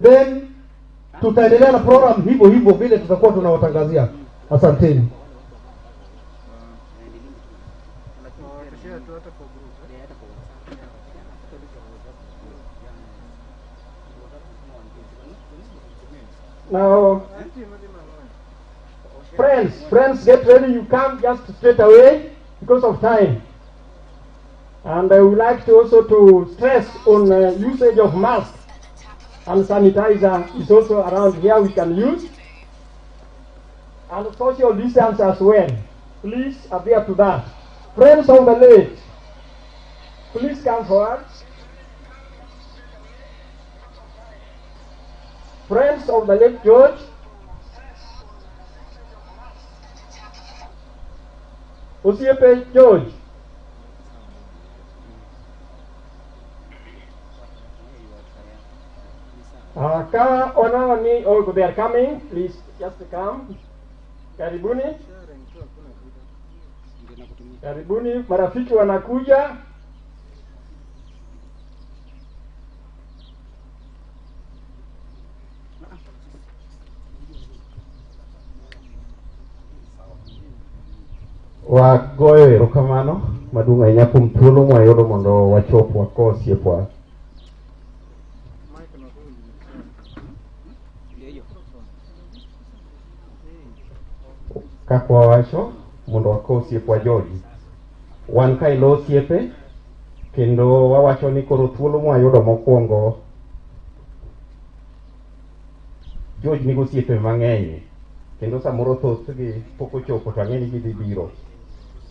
then tutaendelea na program hivyo hivyo vile tutakuwa tunawatangazia. Asanteni. Now, friends, get ready. You come just straight away because of time. And I would like to also to stress on usage of masks and sanitizer is also around here we can use. And social distance as well. Please adhere to that. Friends on the lake, please come forward. Friends of the Lake George, Osiepe George. Ka onawani, oh, they are coming. Please just come. Karibuni. Karibuni, marafiki wanakuja. Wagoyo erokamano maduong' ahinya kuom thuolo mwayudo mondo wachop wako osiepwa. Kaka wawacho mondo wako osiepwa George. Wan ka ilo osiepe kendo wawacho ni koro thuolo mwayudo mokwongo George nigo osiepe mang'eny kendo samoro thothgi pok ochopo to ang'e ni gidhi biro.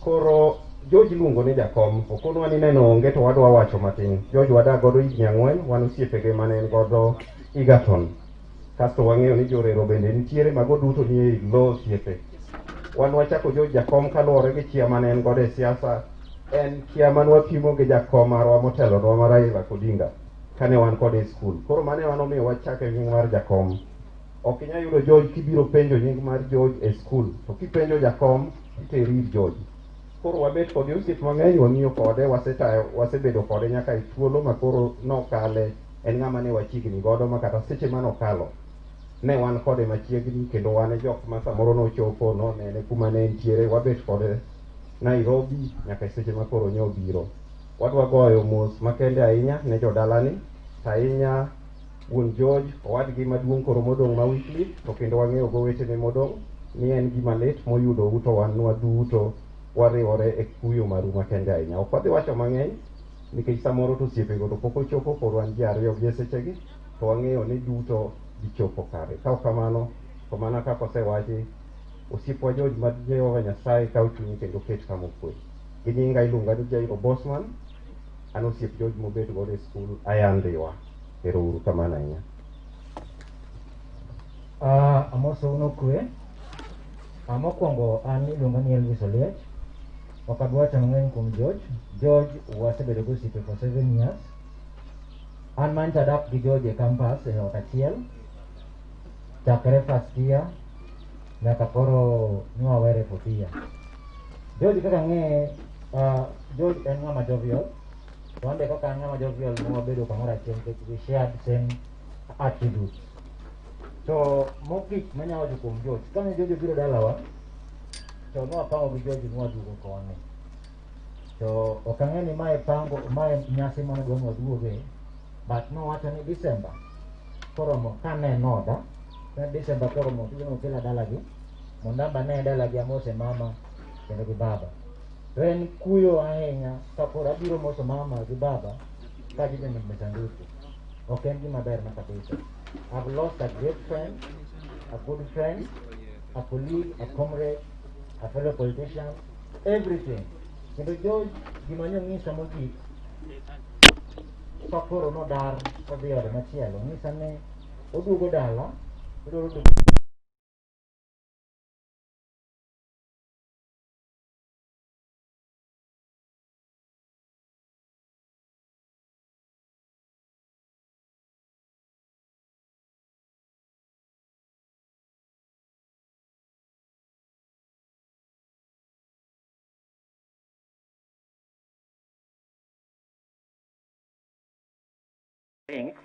Koro George luongo ni jakom, okonwa ni neno onge to wadwa wacho matin. George wadak godo higni 4, wan osiepege mane en godo Egerton. Kasto wang'eyo ni jorero bende nitiere, mago duto ni e lo osiepe. Wan wachako George jakom kaluwore gi chia mane en godo e siasa. En chia mane wapimo gi jakom marwa motelonwa mar Raila Odinga kane wan kode e skul. Koro mane wan omiyo wachake nying mar jakom. Ok inyal yudo George kibiro penjo nying mar George e skul, to kipenjo jakom iteri ir George. Koro wabet kode osiep mang'eny, wang'iyo kode, wasebedo kode nyaka e thuolo ma koro nokale. En ng'ama ne wachiegni godo ma kata seche manokalo ne wan kode machiegni, kendo wan e jok ma samoro nochopo nonene kuma ne entiere. Wabet kode Nairobi nyaka e seche ma koro ne obiro. Wadwa goyo mos makende ahinya ne jodalani, ahinya wuon George, owadgi maduong' koro modong' ma Wycliffe, to kendo wang'eyo go wetene modong' ni en gima lit moyudo uto wan waduto wariwore e kuyo maru makende ahinya. Ok wadhi wacho mang'eny nikech samoro to osiepego to pok ochopo, koro wan ji ariyo gi e sechegi to wang'eyo ni duto gichopo kare. Ka ok kamano to mana kaka osewachi, osiepwa George ma Jehova Nyasaye kaw chunyi kendo ket kama okwe. Gi nyinga iluonga ni Jairo Bosman, an osiep George mobet godo e skul Ayandiwa. Ero uru kamano ahinya. Amoso uno kwe. Mokwongo an iluonga ni Elvis Oliech. Ok adwa wacho mang'eny kuom George. George wasebedo go osiepe for 7 years. An mancha dak gi George e campus e ot achiel chakre first year nyaka koro nwawere 4th year. George kaka ng'e, George en ng'ama jovial. Wande kaka an ng'ama jovial mwabedo kamoro achiel nikech we shared same attributes. To mogik manyalo wacho kuom George, kane George obiro dalawa to nwapango gi George nwaduogo koni. To ok ang'e ni mae nyasi monego nwaduoge, but nowacho ni December koromo kane noda, December koromo tije nokela dalagi mondo amba ne dalagi amose mama kendo gi baba. To en kuyo ahinya kaporo abiro moso mama gi baba ka gidhi Mesanduku. Ok en gima ber ma kabisa. I've lost a great friend, a good friend, a colleague, a comrade, a fellow politician, everything. Kendo George gima nyong'isa mogik kaporo nodar odhi ode machielo, ng'isa ne oduogo dala, odwaro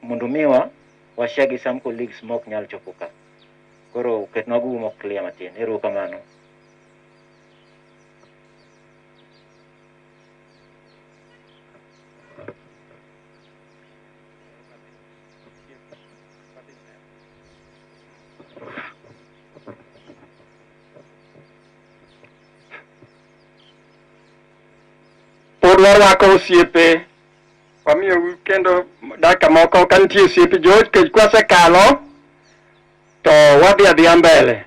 mondo miwa washagi sam colleagues mok nyal chopo ka. Koro ket nogu mok clear matin. Erokamano. Warwako osiepe wamiyo kendo dakika moko ka nitie osiepe George kech kwasekalo to wadhi adhiya mbele.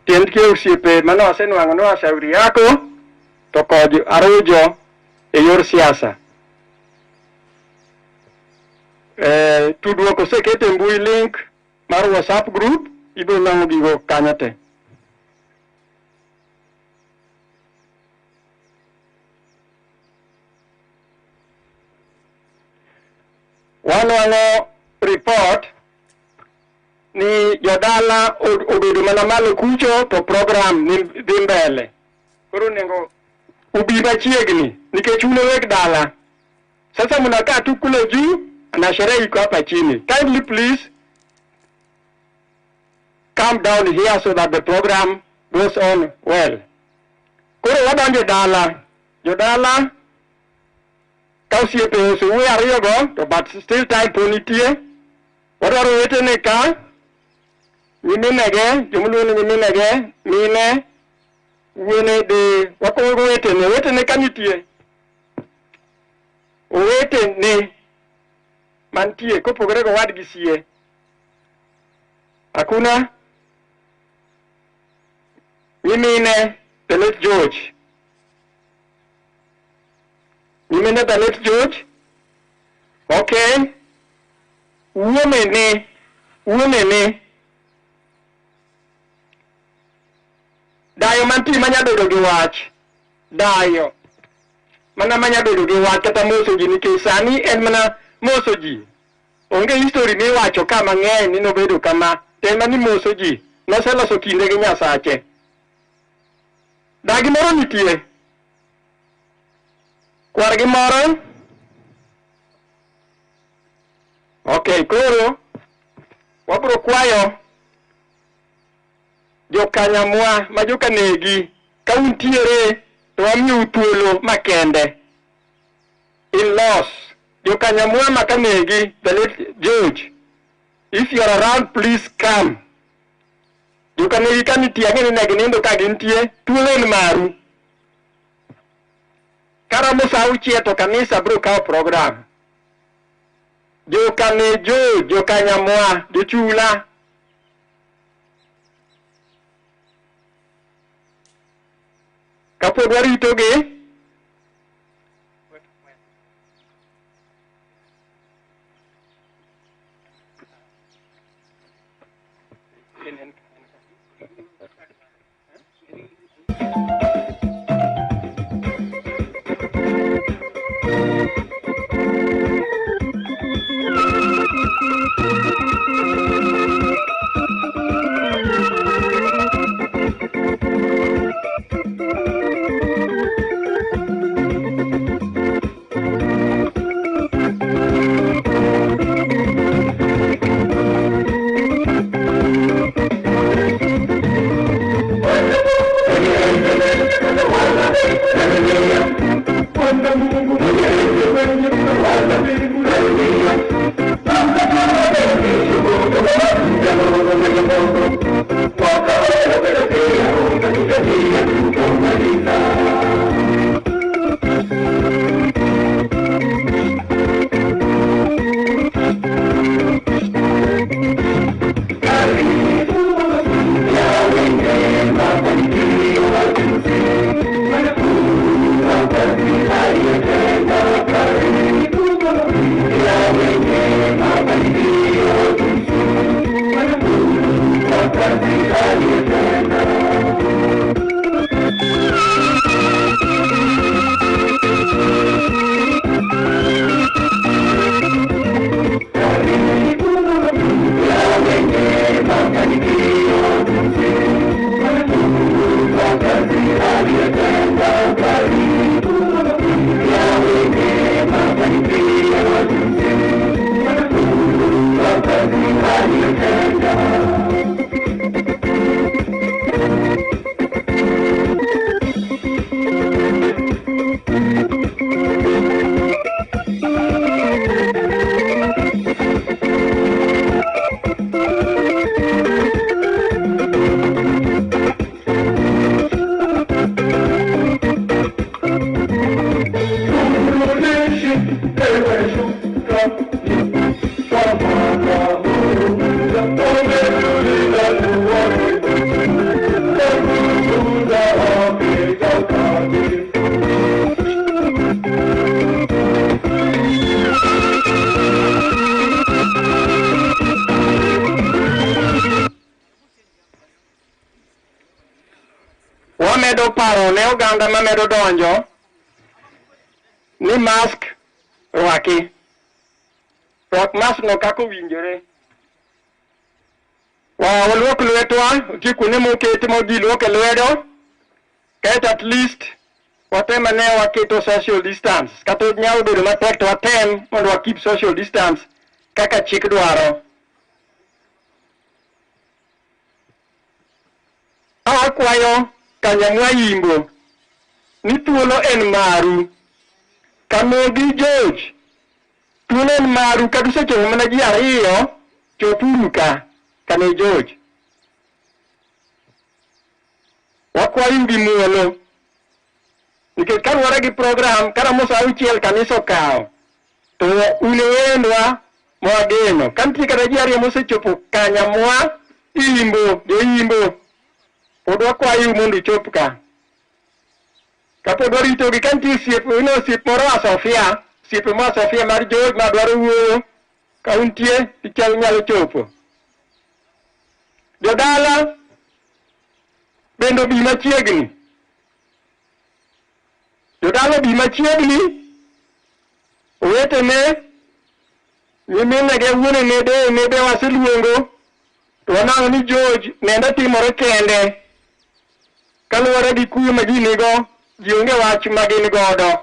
Tiend ke osiepe mane wasenwang'o ne washauri yako to kod arujo e yor siasa. Tudruok oseket e mbui link mar WhatsApp group, ibiro nang'o gigo kanyo te. Wanwang'o report ni jodala obedo mana malo kucho to program ni dhi mbele. Koro nego ubi machiegni nikech un weg dala. Sasa mnakaa tu kule juu na sherehe iko hapa chini. Kindly please come down here so that the program goes on well. Koro wadonjo dala. Jodala ka osiepe osewe ariyo go to but still time po nitie. Wadwaro wetene ka nyiminege, jomuluongo nyiminege, mine, wuone de, wakogo wetene ka nitie. Owetene mantie kopogore go wadgi sie. Hakuna nyimine the late George. Nyimine the late George. Okay. Women. Dayo manti manyabedo gi wach. Dayo. Mana manyabedo gi wach kata moso ji nikech sani en mana moso ji. Onge history ni wacho kama ng'eny ni nobedo kama. Tema ni moso ji. Noseloso kinde gi Nyasache. Dagi moro nitie. Kwar gi moro. Okay, koro wabro kwayo jokanyamwa ma jokanegi ka untiere to wamiyo thuolo makende. In-laws, jokanyamwa makanegi, the late George, if you are around, please come. Jokanegi ka nitie ang'eni ne ginindo ka gintie, thuolo en maru. Karamo sa auchiel to kanisa bro kawo program. Jokanejo, jokanyamwa, jochula. Kapod waritogi, Wamedo paro ne oganda mamedo donjo ni mask rwaki. Rwak mask no kako winjore. Waluok lwetwa, tikune mokete mogiluok e lwedo. Kaito at least watem ane waketo social distance. Kata nyalo bedo matek to watem mondo keep social distance kaka chik dwaro. Akwayo Kanyamwa Yimbo ni thuolo en maru. Kamogi George thuolo en maru kadusechopo mana ji ariyo chopuru ka kane George. Wakwayo gi muolo nikech kaluwore gi program karamo sa auchiel kanisa okawo to une wendwa mwageno kantie kata ji ariyo mosechopo Kanyamwa Yimbo joyimbo pod wakwayo mondo ichop ka. Kapod waritogi kantie osiep moro Asofia, osiepe mo Asofia mar George madwaro wuoyo kauntie ichal nyalo chopo. Jodala bendo bi machiegni. Jodala bi machiegni. Owetene nyiminege wuonene nebe waseluongo to wanang'o ni George nenda timore kende. Kaluwore gi kuyo ma ji nigo, ji onge wach ma gin godo.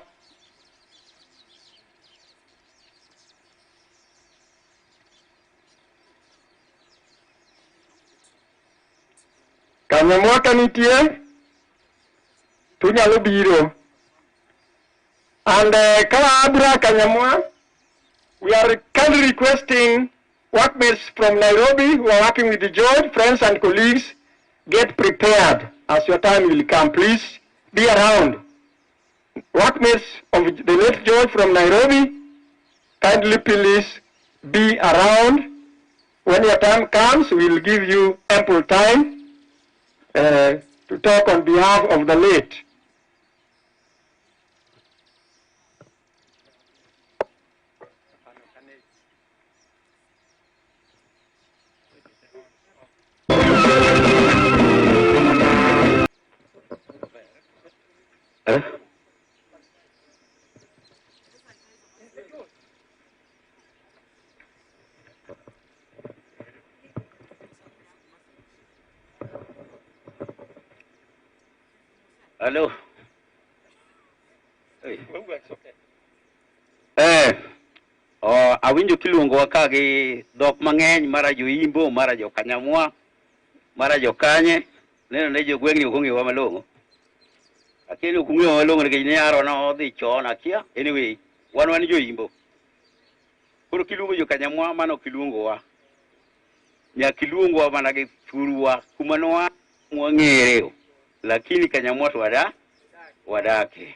Kanyamwa ka nitie, tunyalo biro. And Kalabra Kanyamwa, we are kindly requesting workmates from Nairobi who are working with the George, friends and colleagues, get prepared as your time will come. Please be around. Workmates of the late George from Nairobi, kindly please be around. When your time comes, we will give you ample time to talk on behalf of the late. Hello. Hey. Awinjo kiluongo waka gi dhok mang'eny mara joyimbo, mara jokanyamwa, mara jokanye, neno ne jogweng'ni ok ong'ewa malong'o. Lakini ok ong'ewa malong'o nikech ne aro nodhi chon akia. Anyway, wan joyimbo. Koro kiluongo jokanyamwa mano ok iluongowa. Nyaka iluongowa mana gi thurwa kuma noa mwang'eyo. Lakini Kanyamwa to wadake.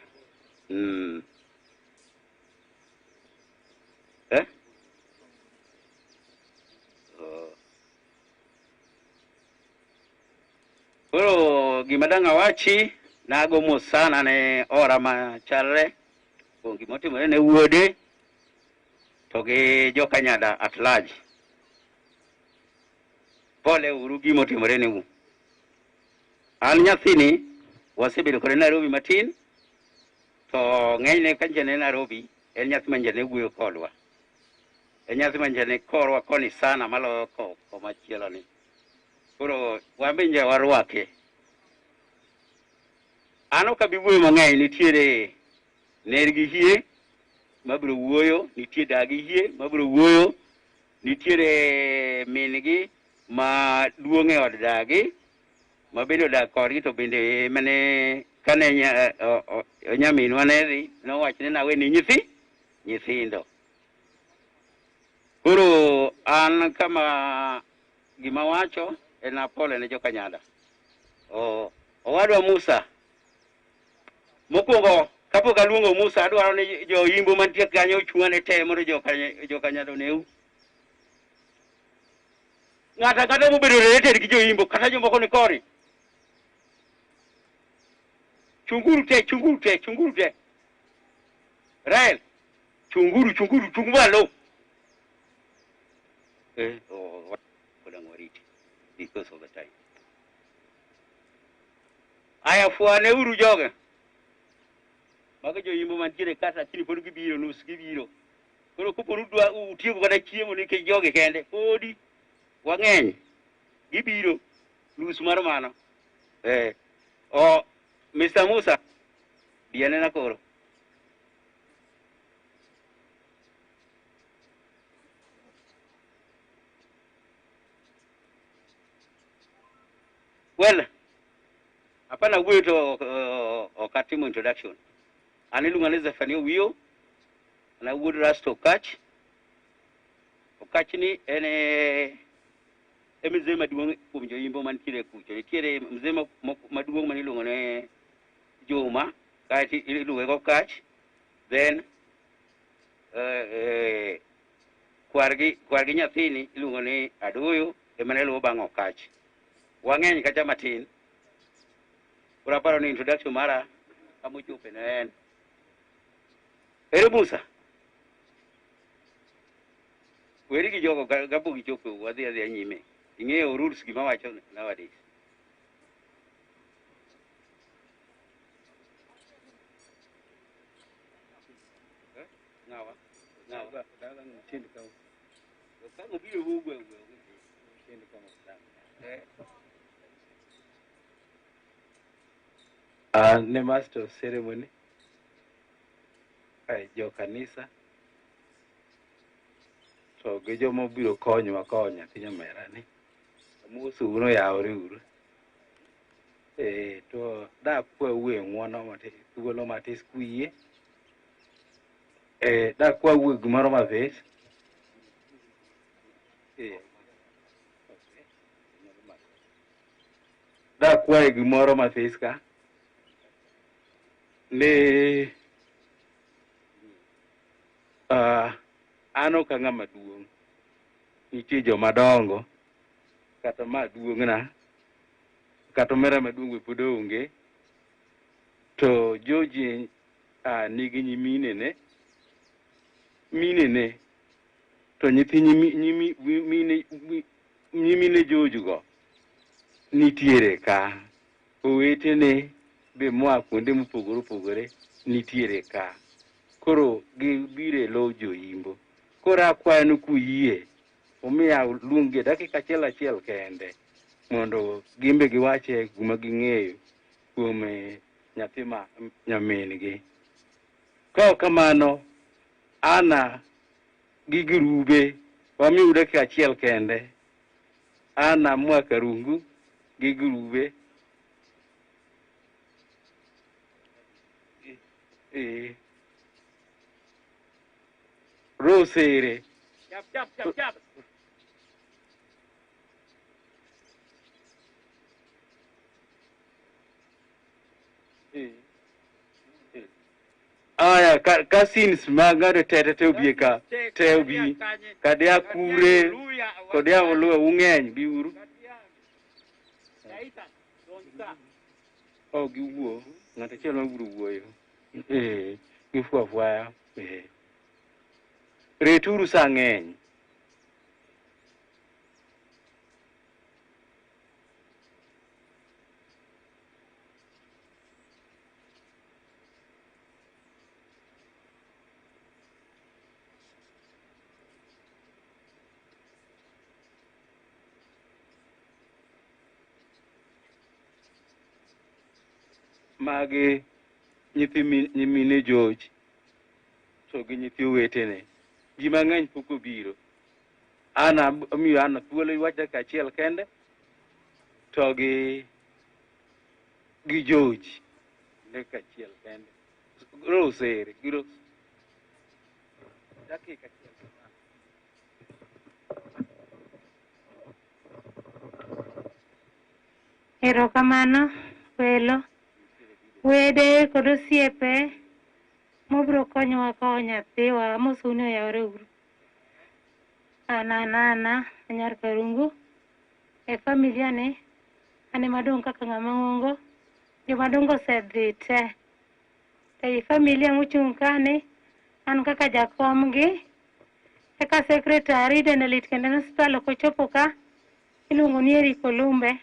Koro gimadang' awachi nagomo sana ne ora machalre kuom gimotimore ne wuode to gi jokanyada at large. Pole uru gimotimore ne u. An nyathini wasebedo kode Nairobi matin to ng'enyne kanjane Nairobi en nyathi manjane wuoyo kodwa. En nyathi manjane korwa koni sana maloyo komachielo ni. Koro wabinje warwake. An ok abi wuoyo mang'eny, nitiere nergi hie mabiro wuoyo, nitie dagi hie mabiro wuoyo, nitiere min-gi ma duong' e od dagi ma bende odak kodgi, to bende mane kane nyaminwa ne dhi nowacho ni nawe ni nyithindo. Koro an kama gima wacho en apole ne jokanyada. Owadwa Musa, mokwongo kapok aluongo Musa, adwaro ni joimbo mantie kanyo ochung'ane te mondo jokanyado neu. Ng'ata mobedo related gi joimbo kata jomoko ni kori. Chunguru te. Rael, chung malo. What wariti because of the time. Aya fuane uru joge. Maga joimbo mantiere kata kini pod gibiro nus gibiro. Koro koponu dwa utieko kata chiemo nikech joge kende. Podi wang'eny gibiro nus mar mano. Mr. Musa, bianena koro. Well, hapana wuoyo to okatimo introduction. An iluonga ni Zephania Wiyo, na wuod Rasto Okach. Okach ni en mzee maduong' kuom joimbo mantiere kucho. Nitiere mzee maduong' maniluongo ne Juma, kaeti iluonge go Okach. Then kwargi nyathini iluongo ni Adoyo, emane luwo bang' Okach. Wang'eny kacha matin. Koro aparo ni introduction mara kamochope ne en. Ere Musa, weri gi jogo kapok ichopo wadhi nyime. Ing'eyo rules gima wacho nowadays. Ng'awa daga ng'utiend ka kama biro wugo ng'utiend kama ne master of ceremony jo kanisa to gi jomo biro konyowa konyo nyathi nyamera ni amosu uno yawre uru to da kwa uwe ng'wono mate thuolo matis kuiye da kwa uwe gimoro mabet da kwa gimoro matis ka ne ano ka ng'ama duong', nitie joma dongo kata ma duong'na kata mera maduong' pod onge, to George nigi minene to nyithi nyimine George go nitiere ka, owetene be moa kuonde mopogore opogore nitiere ka. Koro gibire lo joimbo. Koro akwayo ni kuyie omiya luongi dakika achiel kende mondo gimbe giwache gima ging'eyo kuom nyathi ma nyamin-gi. Ka kamano Ana gi Girube wamiu dakika achiel kende. Ana Mwakarungu gi Girube Rosere. Chap. Aya kasins magare tete obie ka te obi kade akure kode awoluwa ung'eny biuru giwuo ng'ato achiel mabiro wuoyo gifwafwaya returu sa ng'eny. Magi nyithi nyimine George to gi nyithi owetene, ji mang'eny pok obiro ana miyo ana thuolo iwacha kachiel kende to gi George ne kachiel kende rosere giro dakika achiel. Erokamano welo wede kod osiepe mobiro konyowa kowo nyathiwa mosuni oyawre uru. Anana anyar Karungu e familia ni ane madong kaka ng'ama ng'ongo jomadongo osedhi te e familia mochung' kani an kaka jakomgi eka sekretari Denelit kendo hospital kochopo ka iluongo ni Eric Olumbe.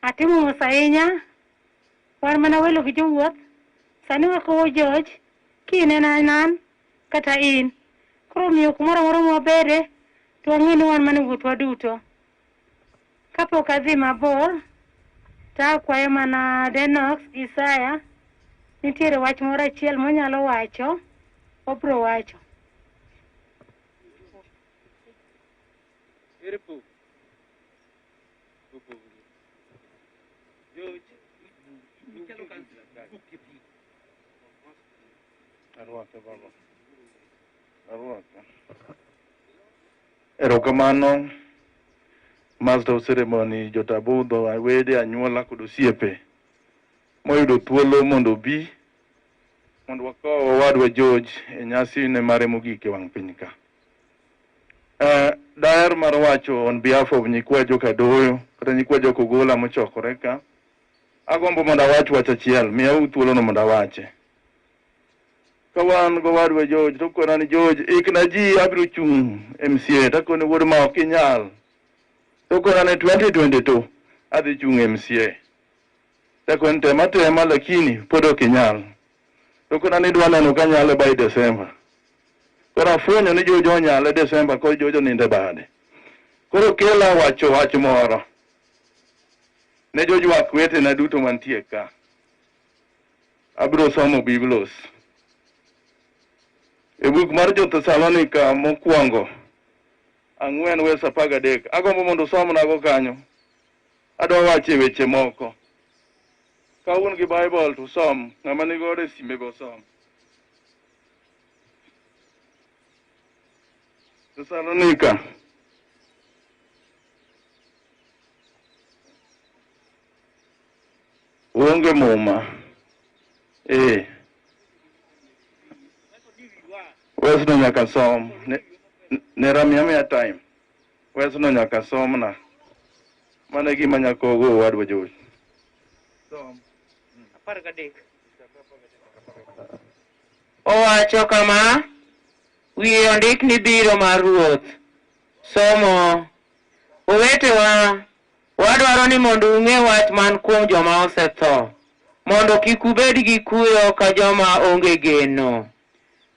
Atimo mos ahinya wan mana welo gi jowuoth sani wakowo George kinena nan kata in koro miyo kumoro moro mwabede to wang'e ni wan mana wuothwa duto. Kapok adhi mabor to akwayo mana Denox Isaya nitiere wach moro achiel monyalo wacho obro wacho. Erokamano Master of Ceremony, jotabudho, wede, anyuola kod osiepe moyudo thuolo mondo bi mondo wakaw wadwa George e nyasi ne mare mogik e wang' piny ka. Daher mar wacho on behalf of nyikwa joka Doyo kata nyikwa joka Ogola mochokore ka, agombo mondo awach achiel, miya thuolo no mondo awache. Kawan go wadwa George to kona ni George ikna ji abiro chung MCA to kone wuod ma ok inyal. To kona ni 2022 adhi chung MCA. To kone tema lakini pod ok inyal. To kona ni dwa neno ka nyalo by December. Koro afwenyo ni George onyalo December ko George ninde bade. Koro kela wach moro. Ne George wakwete na duto mantie ka. Abiro somo Biblos. E buk mar Jo-Thessalonika mokwongo 4:13 agombo mondo somnago kanyo. Adwa wache weche moko. Ka un gi Bible to som, ng'ama nigo e simbe go som. Thessalonika onge muma. Wesno nyaka som ne ramia time. Wesno nyaka som na. Mana gima nyaka ogo wadwa George. Som. Owacho kama, wiye ondik ni biro mar ruoth. Somo. Owetewa, wadwaro ni mondo ung'e wach man kuom joma osetho, mondo kik ubed gi kuyo ka joma onge geno.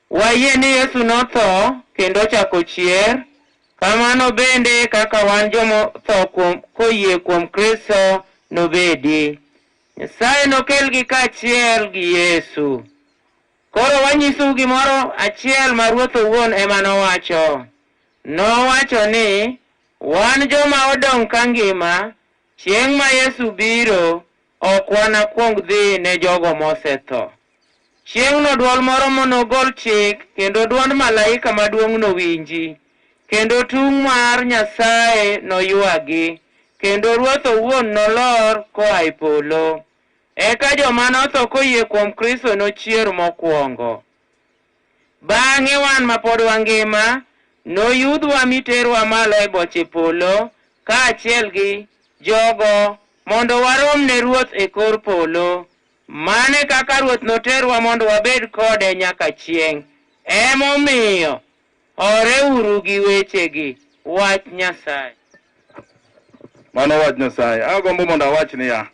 Wayie ni Yesu notho kendo chako chier, kamano bende kaka wan joma tho koyie kuom Kristo nobedi. Nyasaye nokelgi kaachiel gi Yesu. Koro wanyisu gimoro achiel ma Ruoth owuon ema nowacho. Nowacho ni wan joma odong' ka ngima, chieng' ma Yesu biro ok wanakuong dhi ne jogo mosetho. Chieng'no dwol moro monogol chik kendo duond malaika maduong' nowinji, kendo tung' mar Nyasaye noywagi, kendo Ruoth owuon nolor koa e polo. Eka joma notho koyie kuom Kristo nochier mokwongo. Bang'e wan ma pod wangima noyudhwa miterwa malo e boche polo kaachiel gi jogo mondo warom ne Ruoth e kor polo. Mane kaka Ruoth noterwa mondo wabed kode nyaka chieng'. Emomiyo oreuru gi wechegi, wach Nyasaye. Mano wach Nyasaye. Agombo mondo awach niya.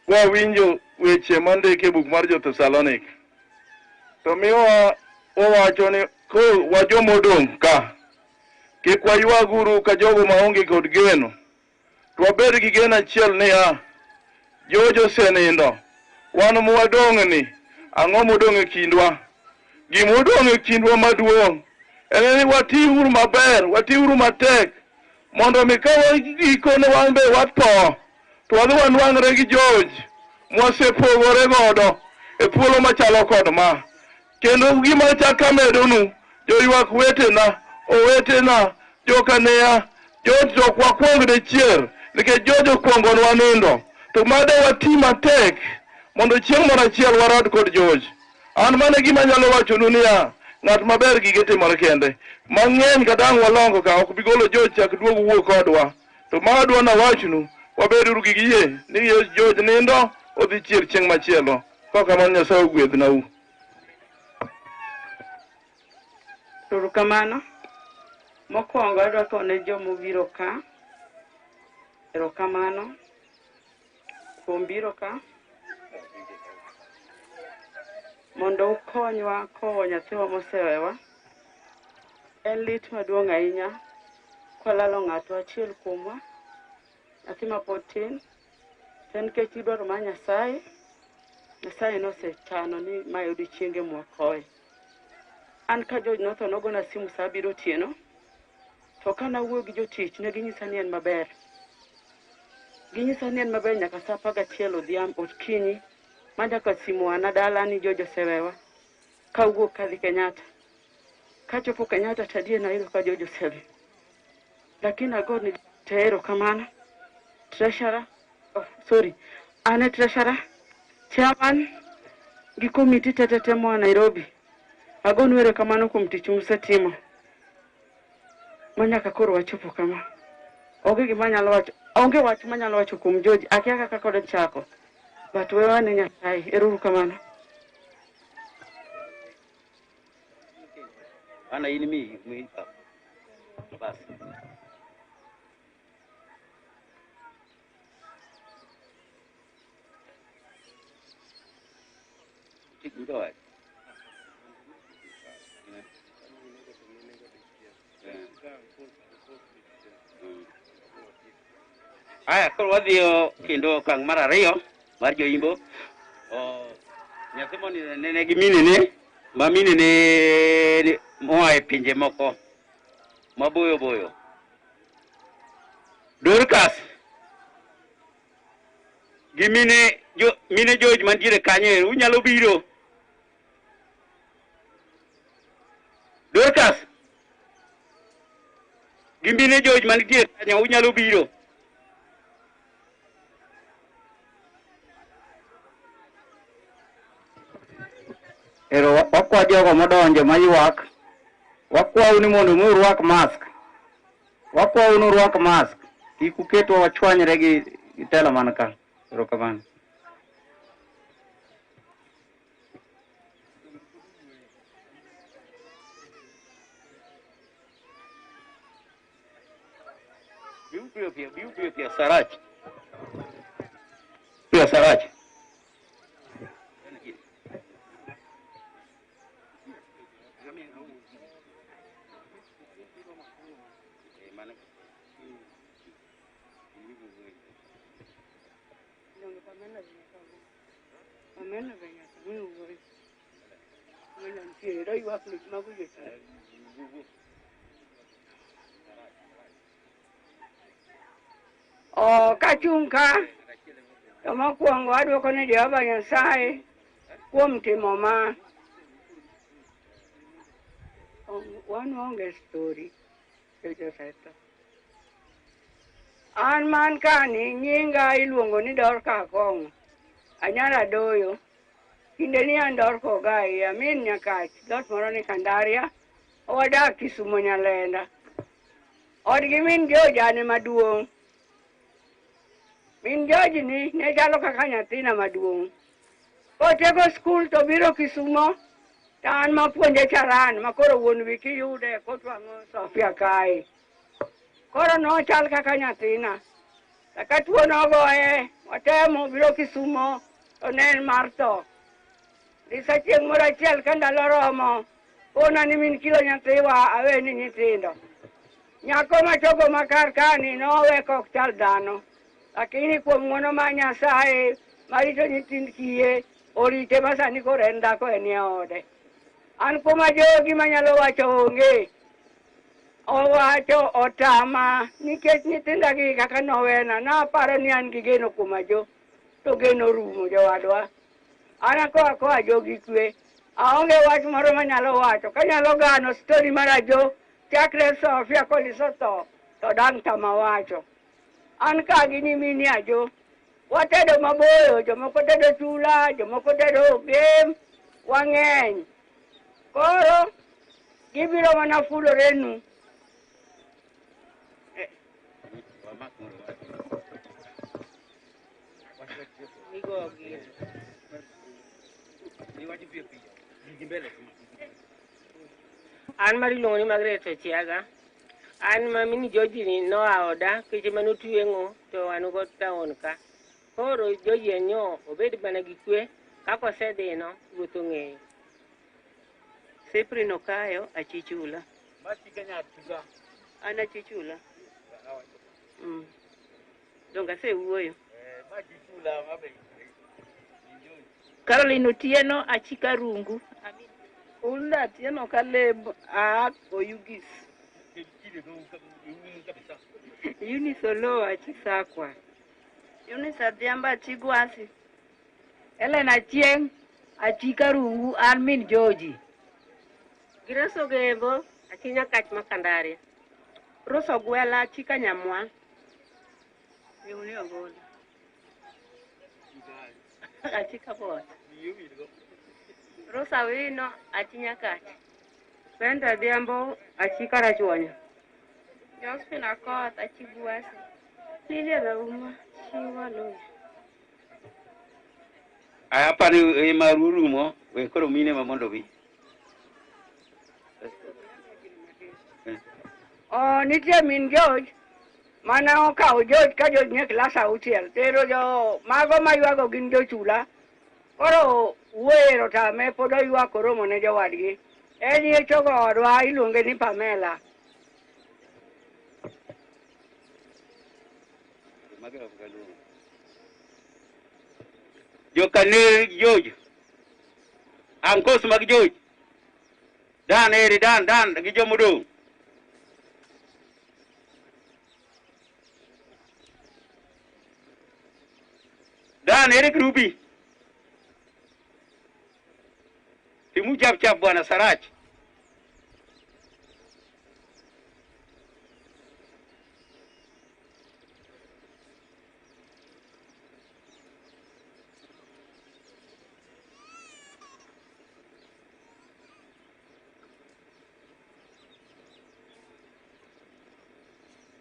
Wawinjo weche mondiki e buk mar Jo-Thessalonika. To miwa owacho ni ko wajomodong' ka kik waywaguru ka jogo maonge kod geno. To wabed gi geno achiel niya, George osenindo. Wan mwadong' ni ang'o modong' e kindwa? Gimodong' e kindwa maduong' en ni wati uru maber, wati uru matek, mondo mi ka ikone wang be watho, to wadhi wanwang're gi George, mwasepogore godo, e thuolo machalo kod ma. Kendo gima chaka medonu, joywak wetena, owetena, jokanea, George to kwakwong de chier, nikech George okwongonwa nindo, to made wati matek, mondo chieng' moro achiel warad kod George. An mane gima nyalo wachonu niya, ng'at maber gige timore kende. Mang'eny kadang' walongo ka ok bigolo George chak duog wuok kodwa. To madwa na wachnu, wabeduru gi yie ni George nindo odhi chier chieng' machielo. Kokamano Nyasaye ogwedhnau. Erokamano. Mokwongo adwa kone jomobiro ka. Erokamano kuom biro ka mondo ukonywa kowo nyathiwa mosewewa. En lit maduong' ahinya kwalalo ng'ato achiel kuomwa, nyathi mapod tin. En nikech idwaro mar Nyasaye, Nyasaye nosechano ni mae odiochienge mwakoe. An ka George notho nogona simu sa 7 otieno, to ka nawuoyo gi jotich ne ginyisa ni en maber. Ginyisa ni en maber nyaka sa 11 odhiambo okinyi, ma nyaka simu ana dala ni George osewewa, kawuok kadhi Kenyatta. Kachopo Kenyatta tadie nayudo ka George osewe. Lakini agoni te erokamano. Treasurer, ane treasurer, chairman gi komiti tetete moa Nairobi. Agonu erokamano kuom tich musetimo. Manyaka koro wachopo kama. Onge gima nyalo wacho, onge wach manyalo wacho kuom George, akia kaka kod chako. But wewe ane Nyasaye, erokamano. Ana ini mi bas. Go ahead. Aya, koro wadhiyo kendo okang' mar ariyo mar joimbo. Nyathi moni nene gi minene, ma minene moa e pinje moko maboyo boyo. Dorcas gi mine George mantiere kanyo, unyalo biro. Dorcas gi mine George mantiere kanyo, unyalo biro. Ero wakwa jogo modonjo mayuak, wakwau ni mondo urwak mask. Wakwau ni urwak mask. Kik uketwa wachwanyre gi telo man ka. Erokamano. Biu pia Sarach. Pia Sarach. Kachunka mokwongo adwoko ne Jehova Nyasaye kuom timo ma. Wan onge story an man kani nyinga iluongo ni Dorka Kong'o, anyara doyo. Kinde ni an Dorko gai, amin Nyakach, dot moro ni Kandaria, owadak Kisumo Nyalenda. Od gi min George ane maduong'. Min George ni ne chalo kaka nyathina maduong'. Kotego skul to biro Kisumo, to an mapuonje charan, makoro wuon wiki yude kotwang'o Sofia kae. Koro nochal kaka nyathina. Ka tuo nogoye, watemo biro Kisumo, to ne en mar tho. Disa chieng' moro achiel ka ndalo romo, kona ni min kilo nyathiwa awe ni nyithindo. Nyako machogo makar kani nowe kok chal dhano. Lakini kuom ng'wono ma Nyasaye marito nyithind kiye, orite masani koro en dhako en e ode. An kuma jogi manyalo wacho onge, owacho otama nikech nyithindagi kaka nowena naparo ni an gi geno kuom ajo to geno rumo jowadwa. An akoa jogi kwe aonge wach moro manyalo wacho kanyalo gano stori mar ajo chakre Sofia Koliso tho to dang' tama wacho. An ka gi nyimini ajo watedo maboyo, jomoko tedo chula, jomoko tedo game, wang'eny. Koro gibiro mana fulorenu. An mariluongo ni Margaret Ochiaga. An mamini George ni noa oda keche manotwengo to an go town ka. Koro George nyo obed mana gi kwe kako sedino wuotho ng'eyo. Sepri no kayo achichula. Ana chichula. Donga se wuoyo. Caroline Otieno achika rungu. Unda Tieno Kaleb Oyugis. Eunice Olo achisakwa. Eunice Adhiamba achigwasi. Elena Chieng achika rungu Armin George. Grace Ogebo achinya kach makandare. Rosa Gwela achika nyamwa. Yuni Ogola. Achika bot. Rosa Wino achinya kach. Brenda Adhiambo achika rachuonyo. Josephine Akoth achigwasi. Lilia Rauma chiwa loyo. Ayapani marurumo we koro mine mamondo bi. Nitie min George mana okawo George ka George nie klas auchiel tero jo mago maywago gin jochula. Koro wero tame pod oywak romo ne jowadgi. En ye chogo odwa iluonge ni Pamela. Jokane George. Ankos mag George. Dan eri dan gi jomodong. Dan eri Ruby. Timu chap bwana Sarach.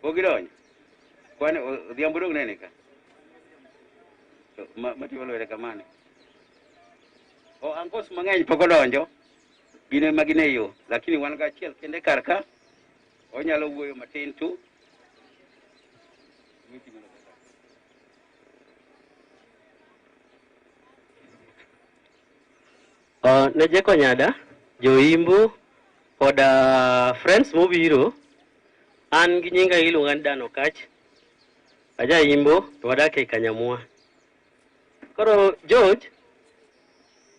Ogirony. Kwane Odhiambo nene ka. Mati walore kamane. Angkos mang'eny pok odonjo. Gine magine yo, lakini wan ga achiel kende karka. Onyalo wuoyo matin tu. Nejeko nyada, joimbu, koda friends mobiro, an gi nyinga iluonga ni Dan Okach. Aja imbo, to wadake Kanyamwa. Koro George,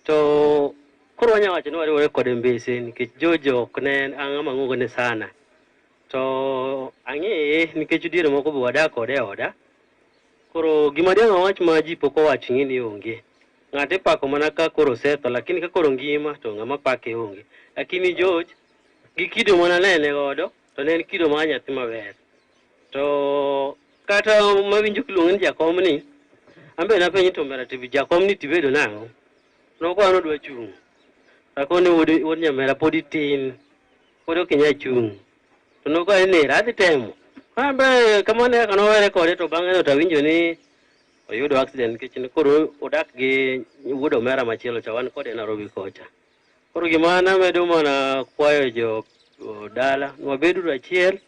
to koro wanya wacho ni wariwore kode mbese nikech George ok ne ang'ama ng'ongone sana. To ang'eye nikech diere moko be wadak kode oda. Koro gima diang' awach ma ji pok owacho ng'e ni onge. Ng'ate pako mana ka koro setho lakini ka koro ngima to ng'ama pake onge. Lakini George gi kido mana nene godo to ne en kido mar nyathi maber. To kata mawinjo kiluongo ni jakom ni ambe napenji to mera tivi jakom ni tibedo nang'o. Noko an odwa chung'. Akone wod nyamera podi tin. Pod ok inyal chung'. To noko en nera adhi temo. Ambe kamane kanowere kode to bang'e no tawinjo ni oyudo accident nikech koro odak gi wuod omera machielo cha wan kode Nairobi kocha. Koro gima namedo mana kwayo jo dala nwabedo achiel